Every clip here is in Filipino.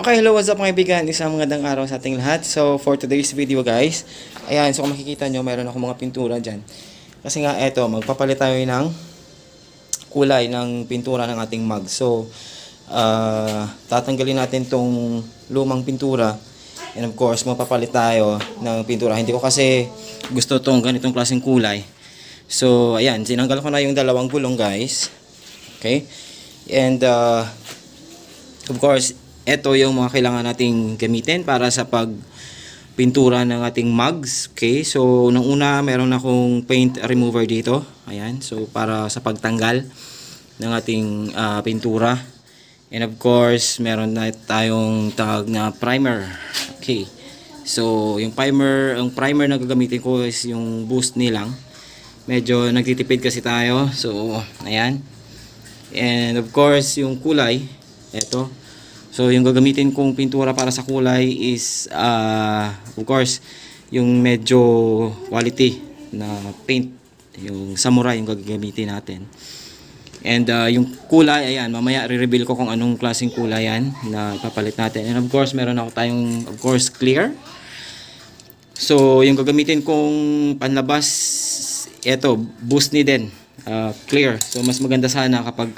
Okay, hello, what's up mga kaibigan? Isang magandang araw sa ating lahat. So, for today's video guys, ayan, so kung makikita nyo, mayroon ako mga pintura dyan. Kasi nga, eto, magpapalit tayo ng kulay ng pintura ng ating mug. So, tatanggalin natin tong lumang pintura. And of course, mapapalit tayo ng pintura. Hindi ko kasi gusto tong ganitong klaseng kulay. So, ayan, sinanggal ko na yung dalawang gulong guys. Okay? And, of course, ito yung mga kailangan nating gamitin para sa pagpintura ng ating mugs. Okay, so nung una meron akong paint remover dito. Ayan, so para sa pagtanggal ng ating pintura. And of course, meron na tayong tawag na primer. Okay, so yung primer na gagamitin ko is yung boost nilang. Medyo nagtitipid kasi tayo. So, ayan. And of course, yung kulay, ito. So, yung gagamitin kong pintura para sa kulay is, of course, yung medyo quality na paint. Yung samurai yung gagamitin natin. And yung kulay, ayan, mamaya re-reveal ko kung anong klaseng kulay yan na ipapalit natin. And of course, meron ako tayong, of course, clear. So, yung gagamitin kong panlabas, ito, boost ni din. Clear. So, mas maganda sana kapag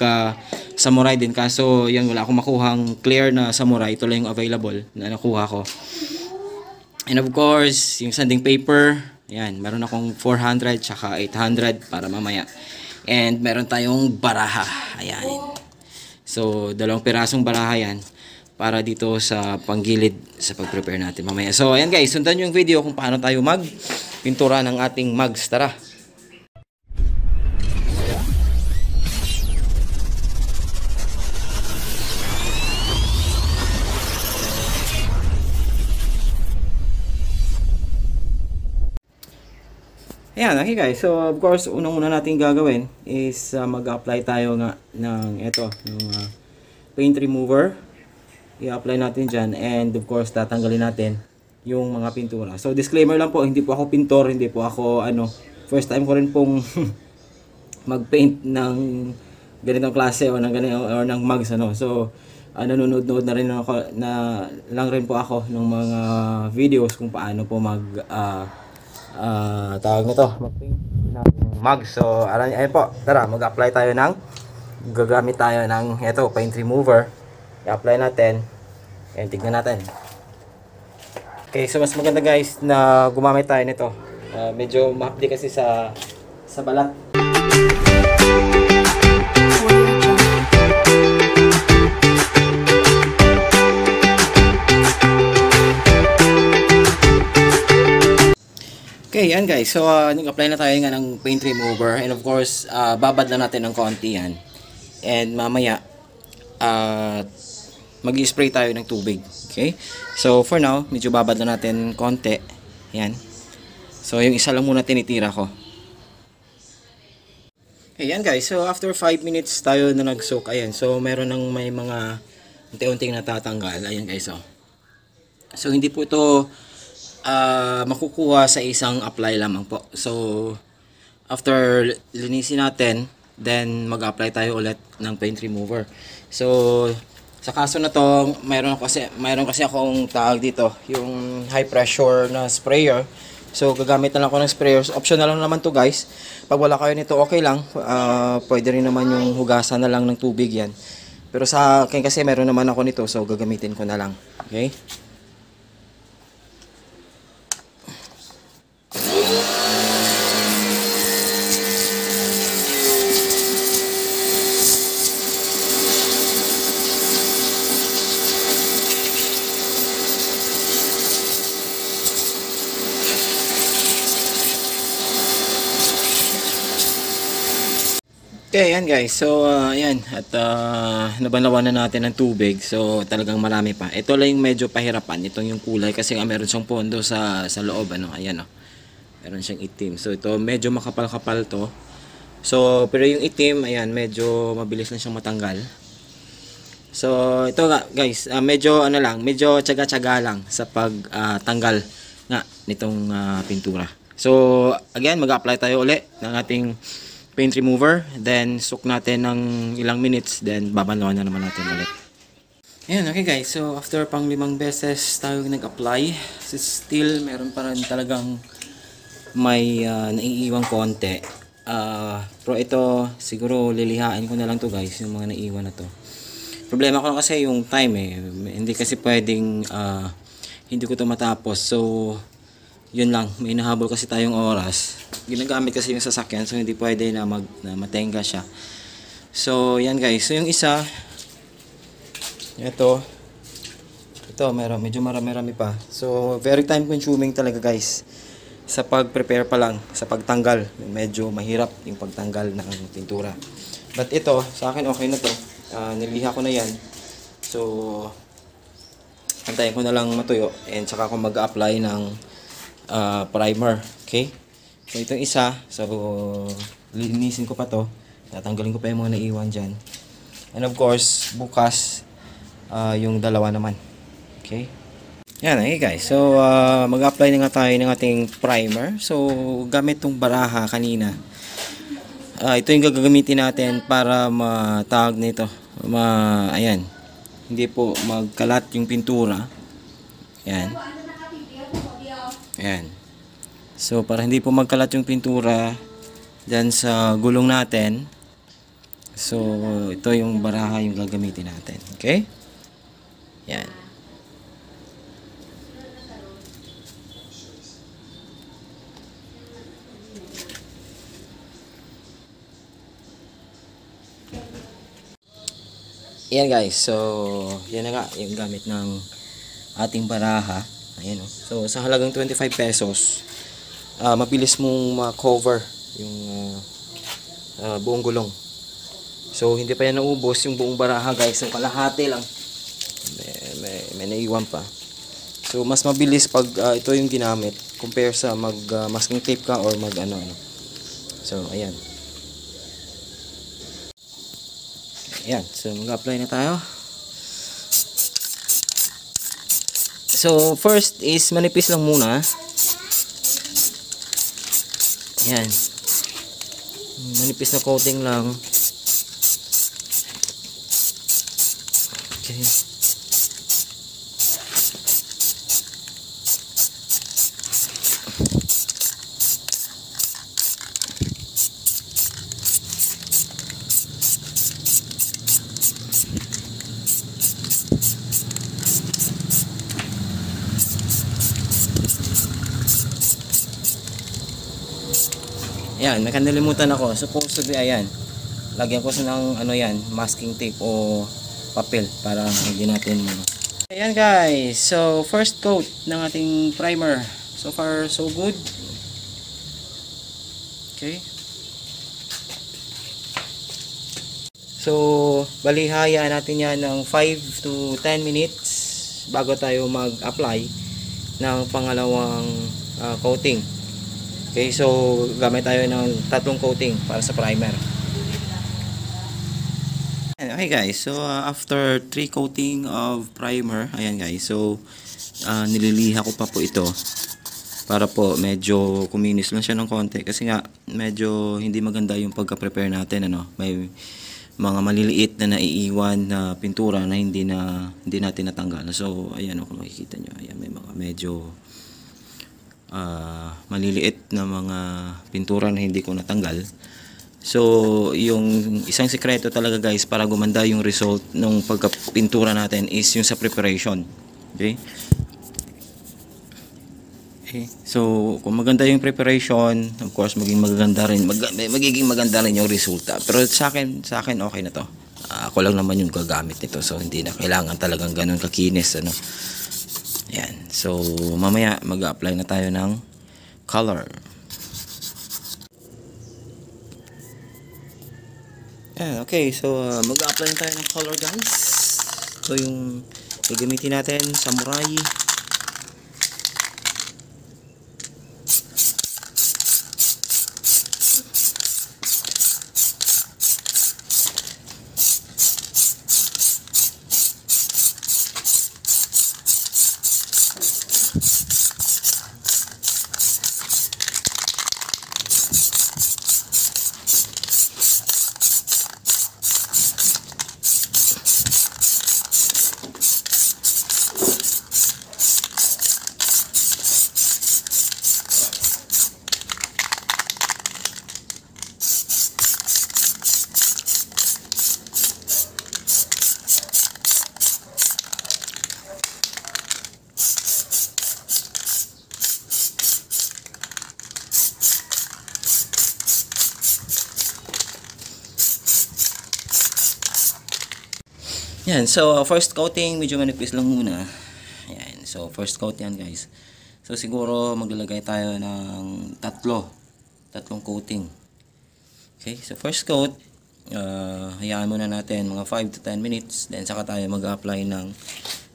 samurai din. Kaso, yan, wala akong makuhang clear na samurai. Ito lang yung available na nakuha ko. And of course, yung sanding paper. Yan, meron akong 400 tsaka 800 para mamaya. And meron tayong baraha. Ayan. So, dalawang pirasong baraha yan para dito sa panggilid sa pag-prepare natin mamaya. So, ayan guys, sundan nyo yung video kung paano tayo magpintura ng ating mugs. Tara! Ayan, okay guys. So, of course, unang-una natin gagawin is mag-apply tayo nga ng ito, ng paint remover. I-apply natin dyan and of course, tatanggalin natin yung mga pintura. So, disclaimer lang po, hindi po ako pintor, hindi po ako, first time ko rin pong mag-paint ng ganitong klase o ng ganitong or ng mugs, So, nanonood na rin ako, lang rin po ako ng mga videos kung paano po tawag nito, mag-paint natin ng mug. So, ayun po, tara, mag-apply tayo gagamit tayo ng ito, paint remover. I-apply natin, and tignan natin. Okay, so mas maganda guys na gumamit tayo nito. Medyo mahapdi kasi sa balat. Okay, yan guys. So, nag-apply na tayo nga ng paint remover. And of course, babad lang natin ng konti yan. And mamaya, mag-spray tayo ng tubig. Okay? So, for now, medyo babad lang natin konti. Yan. So, yung isa lang muna tinitira ko. Okay, yan guys. So, after 5 minutes tayo na nag-soak. Ayan. So, meron ng may mga unti-unting natatanggal. Ayan guys. So, hindi po ito makukuha sa isang apply lamang po. So, after linisin natin, then mag-apply tayo ulit ng paint remover. So, sa kaso na to, mayroon kasi akong tawag dito, yung high pressure na sprayer. So, gagamit na lang ako ng sprayer. So, optional lang naman to guys. Pag wala kayo nito, okay lang. Pwede rin naman yung hugasan na lang ng tubig yan. Pero sa akin kasi meron naman ako nito, so gagamitin ko na lang. Okay? Okay, yan guys. So, ayan. At nabanlawan na natin ng tubig. So, talagang marami pa. Ito lang yung medyo pahirapan. Itong yung kulay kasi meron siyang pondo sa loob. Ayan meron siyang itim. So, ito medyo makapal-kapal to. So, pero yung itim, ayan, medyo mabilis lang siyang matanggal. So, ito nga guys. Medyo medyo tiyaga-tiyaga lang sa pagtanggal nga nitong pintura. So, again, mag-apply tayo uli ng ating paint remover. Then, soak natin ng ilang minutes. Then, babanlawan na naman natin ulit. Ayan, okay guys. So, after pang 5 beses tayo nag-apply, still, meron pa rin talagang may naiiwang konti. Pero ito, siguro lilihain ko na lang to guys, yung mga naiiwan na to. Problema ko kasi yung time Hindi kasi pwedeng hindi ko to matapos. So, yun lang, may nahabol kasi tayong oras. Ginagamit kasi yung sasakyan, so hindi pwede na matenga siya. So yan guys, so yung isa ito medyo marami pa. So very time consuming talaga guys sa pag-prepare pa lang, sa pagtanggal. Medyo mahirap yung pagtanggal ng pintura. But ito, sa akin okay na to. Niliha ko na yan. So antayin ko na lang matuyo and saka ako mag-apply ng primer. Okay? So itong isa, so linisin ko pa to. Tatanggalin ko pa yung mga naiwan dyan. And of course, bukas yung dalawa naman. Okay? Yan, okay guys. So mag-apply na nga tayo ng ating primer. So gamit tong baraha kanina. Ito yung gagamitin natin para matawag nito. Ayan. Hindi po magkalat yung pintura. Ayan. Ayan. So, para hindi po magkalat yung pintura dyan sa gulong natin. So, ito yung baraha yung gagamitin natin. Okay? Ayan. Ayan guys. So, yan na nga yung gamit ng ating baraha. Ayan o. So, sa halagang 25 pesos, mabilis mong ma-cover yung buong gulong. So, hindi pa yan naubos yung buong baraha guys. Yung kalahati lang. May naiwan pa. So, mas mabilis pag ito yung ginamit compare sa masking tape ka or ano. So, ayan. Ayan. So, mag-apply na tayo. So, first is manipis lang muna. Ayan. Manipis na coating lang. Okay. Ayan, nakalimutan ako. Supposed to be, ayan. Lagyan ko sa ng masking tape o papel para hindi natin. Ayan guys. So, first coat ng ating primer. So far, so good. Okay. So, balihaya natin yan ng 5 to 10 minutes bago tayo mag-apply ng pangalawang coating. Okay, so gamit tayo ng 3 coating para sa primer. Okay guys, so after 3 coating of primer, ayan guys, so nililiha ko pa po ito para po medyo kuminis lang siya ng konti kasi nga medyo hindi maganda yung pagka-prepare natin, may mga maliliit na naiiwan na pintura na hindi natin natanggal. So ayan, kung makikita nyo, ayan, may mga medyo maliliit na mga pintura na hindi ko natanggal. So yung isang sikreto talaga guys para gumanda yung result ng pagkapintura natin is yung sa preparation. Okay? Okay. So kung maganda yung preparation, of course magiging maganda rin yung resulta. Pero sa akin okay na to. Ako lang naman yung gagamit nito, so hindi na kailangan talagang ganun kakinis, Ayan. So, mamaya mag-apply na tayo ng color. Ayan, okay. So, mag-apply na tayo ng color guys. So, yung gagamitin natin, samurai. Yan, so first coating, medyo manipis lang muna. Yan, so first coat yan guys. So siguro maglalagay tayo ng tatlong coating. Okay, so first coat, hayaan muna natin mga 5 to 10 minutes. Then saka tayo mag-apply ng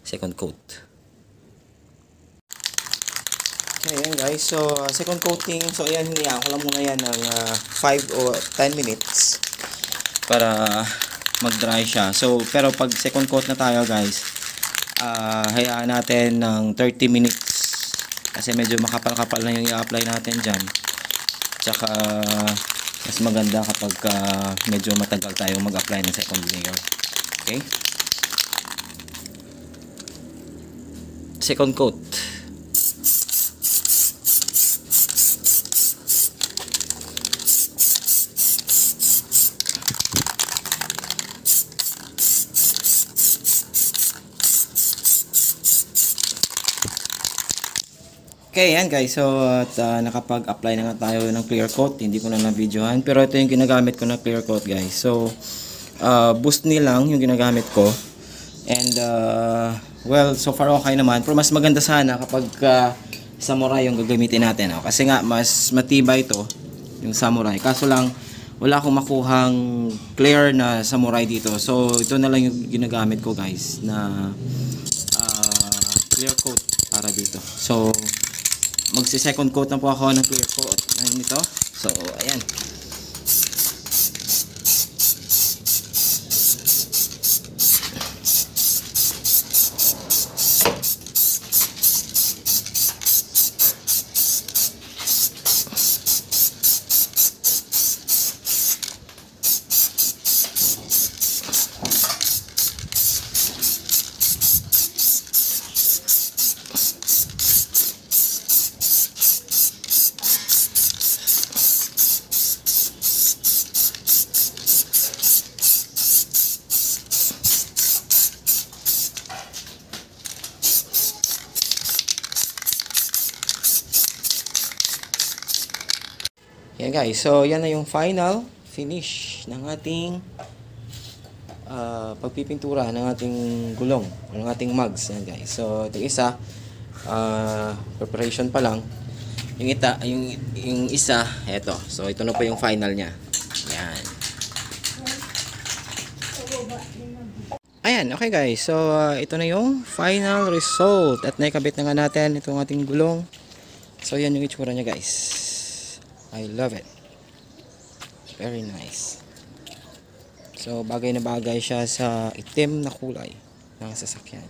second coat. Okay, yan guys, so second coating, so ayan, hinayaan ko lang muna yan ng 5 o 10 minutes para mag-dry siya. So, pero pag second coat na tayo guys, hayaan natin ng 30 minutes kasi medyo makapal-kapal na yung i-apply natin dyan. Tsaka mas maganda kapag medyo matagal tayo mag-apply ng second layer. Okay? Second coat. Okay, yan guys. So, at nakapag-apply na nga tayo ng clear coat. Hindi ko na na-videohan. Pero ito yung ginagamit ko na clear coat guys. So, boost lang yung ginagamit ko. And, well, so far okay naman. Pero mas maganda sana kapag samurai yung gagamitin natin. Oh. Kasi nga, mas matibay ito, yung samurai. Kaso lang, wala akong makuhang clear na samurai dito. So, ito na lang yung ginagamit ko guys na clear coat para dito. So, magsi-second coat na po ako ng clear coat nito. So, ayan. Yan guys, so yan na yung final finish ng ating pagpipintura ng ating gulong, ng ating mugs. Yan guys, so ito isa, preparation pa lang. Yung isa, eto. So ito na po yung final nya. Yan. Ayan, okay guys, so ito na yung final result. At naikabit na nga natin itong ating gulong. So yan yung itsura nya guys. I love it. Very nice. So, bagay na bagay siya sa itim na kulay ng sasakyan.